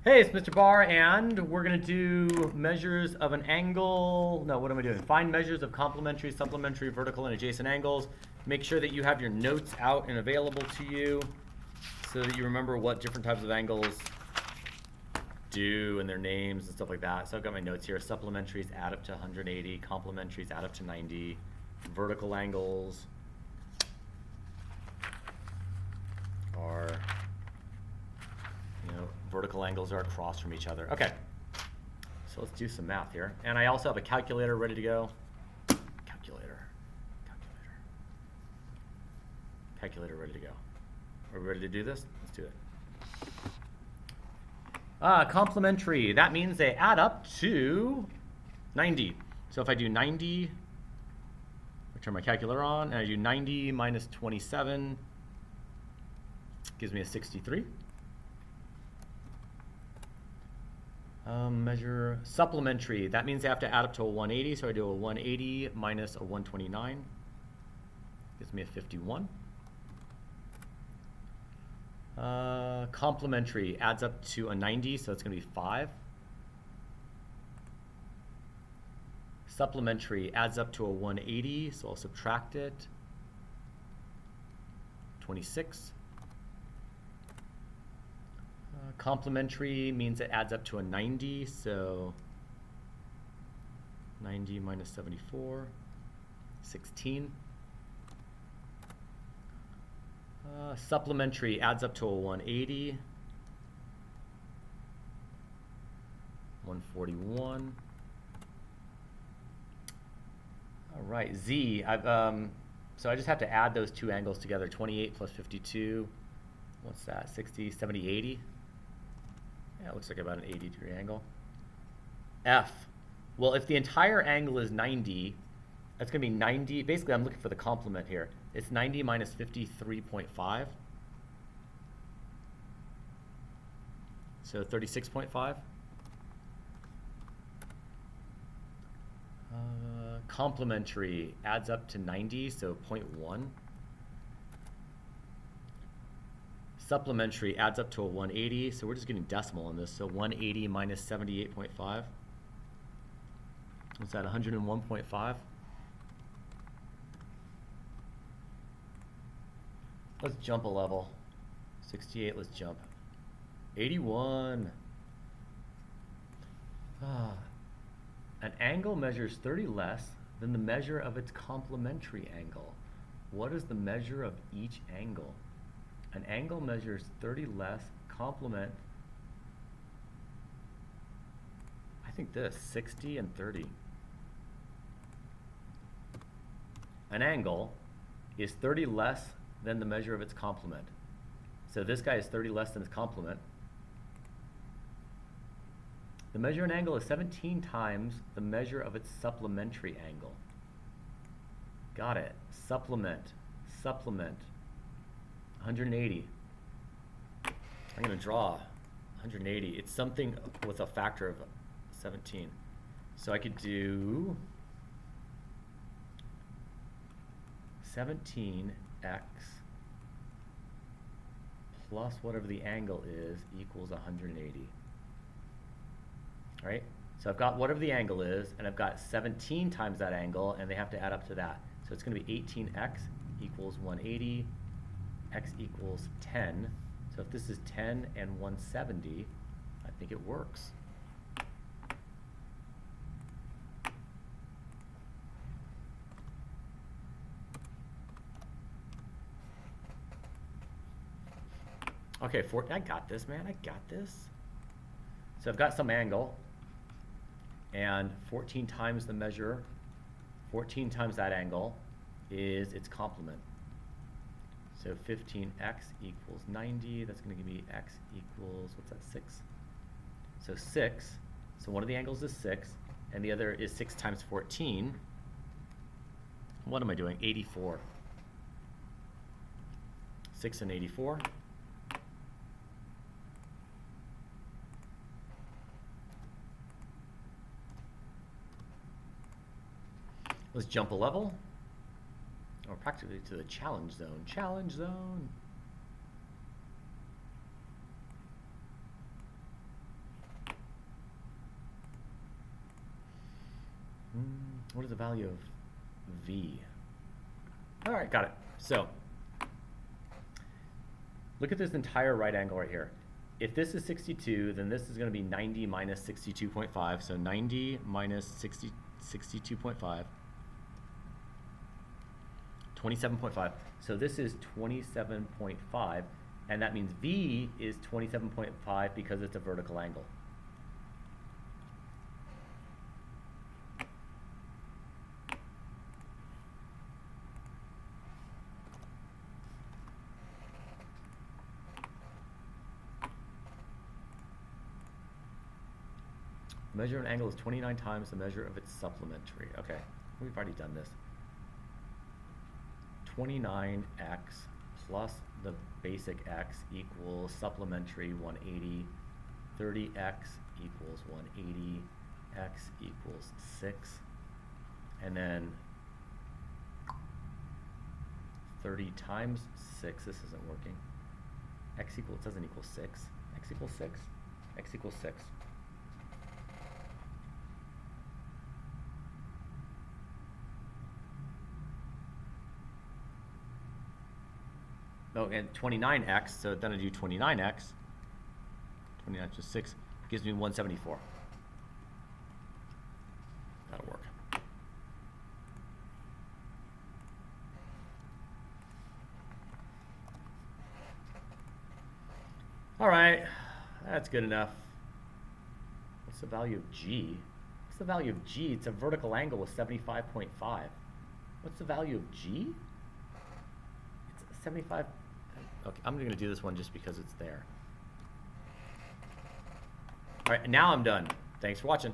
Hey, it's Mr. Barr, and we're going to do measures of an angle. No, what am I doing? Find measures of complementary, supplementary, vertical, and adjacent angles. Make sure that you have your notes out and available to you so that you remember what different types of angles do and their names and stuff like that. So I've got my notes here. Supplementaries add up to 180. Complementaries add up to 90. Vertical angles are... vertical angles are across from each other. Okay, so let's do some math here. And I also have a calculator ready to go. Calculator ready to go. Are we ready to do this? Let's do it. Complementary, that means they add up to 90. So if I do 90, I turn my calculator on, and I do 90 minus 27, gives me a 63. Measure supplementary. That means they have to add up to a 180, so I do a 180 minus a 129. Gives me a 51. Complementary adds up to a 90, so it's going to be 5. Supplementary adds up to a 180, so I'll subtract it. 26. Complementary means it adds up to a 90, so 90 minus 74, 16. Supplementary adds up to a 180, 141. All right, Z. So I just have to add those two angles together. 28 plus 52. What's that? 60, 70, 80. Yeah, it looks like about an 80-degree angle. F. Well, if the entire angle is 90, that's going to be 90. Basically, I'm looking for the complement here. It's 90 minus 53.5. So 36.5. Complementary adds up to 90, so 0.1. Supplementary adds up to a 180, so we're just getting decimal on this. So 180 minus 78.5. What's that, 101.5? Let's jump a level. 68, let's jump. 81. An angle measures 30 less than the measure of its complementary angle. What is the measure of each angle? An angle measures 30 less, complement, I think this, 60 and 30. An angle is 30 less than the measure of its complement. So this guy is 30 less than its complement. The measure of an angle is 17 times the measure of its supplementary angle. Got it. Supplement. 180. I'm going to draw 180. It's something with a factor of 17. So I could do 17x plus whatever the angle is equals 180. All right? So I've got whatever the angle is, and I've got 17 times that angle, and they have to add up to that. So it's going to be 18x equals 180. X equals 10. So if this is 10 and 170, I think it works. Okay, I got this, man. I got this. So I've got some angle, and 14 times the measure, 14 times that angle is its complement. So 15x equals 90. That's going to give me x equals, what's that, 6? So 6. So one of the angles is 6, and the other is 6 times 14. What am I doing? 84. 6 and 84. Let's jump a level. Or practically to the challenge zone. Challenge zone. What is the value of v? All right, got it. So look at this entire right angle right here. If this is 62, then this is going to be 90 minus 62.5. So 90 minus 62.5, 27.5. So this is 27.5, and that means V is 27.5 because it's a vertical angle. The measure of an angle is 29 times the measure of its supplementary. Okay, we've already done this. 29x plus the basic x equals supplementary 180. 30x equals 180. X equals 6. And then 30 times 6. This isn't working. X equals, it doesn't equal 6. X equals 6. X equals 6. Oh, and 29x, so then I do 29x. 29 to 6 gives me 174. That'll work. All right, that's good enough. What's the value of G? What's the value of G? It's a vertical angle with 75.5. What's the value of G? It's 75. Okay, I'm going to do this one just because it's there. All right, now I'm done. Thanks for watching.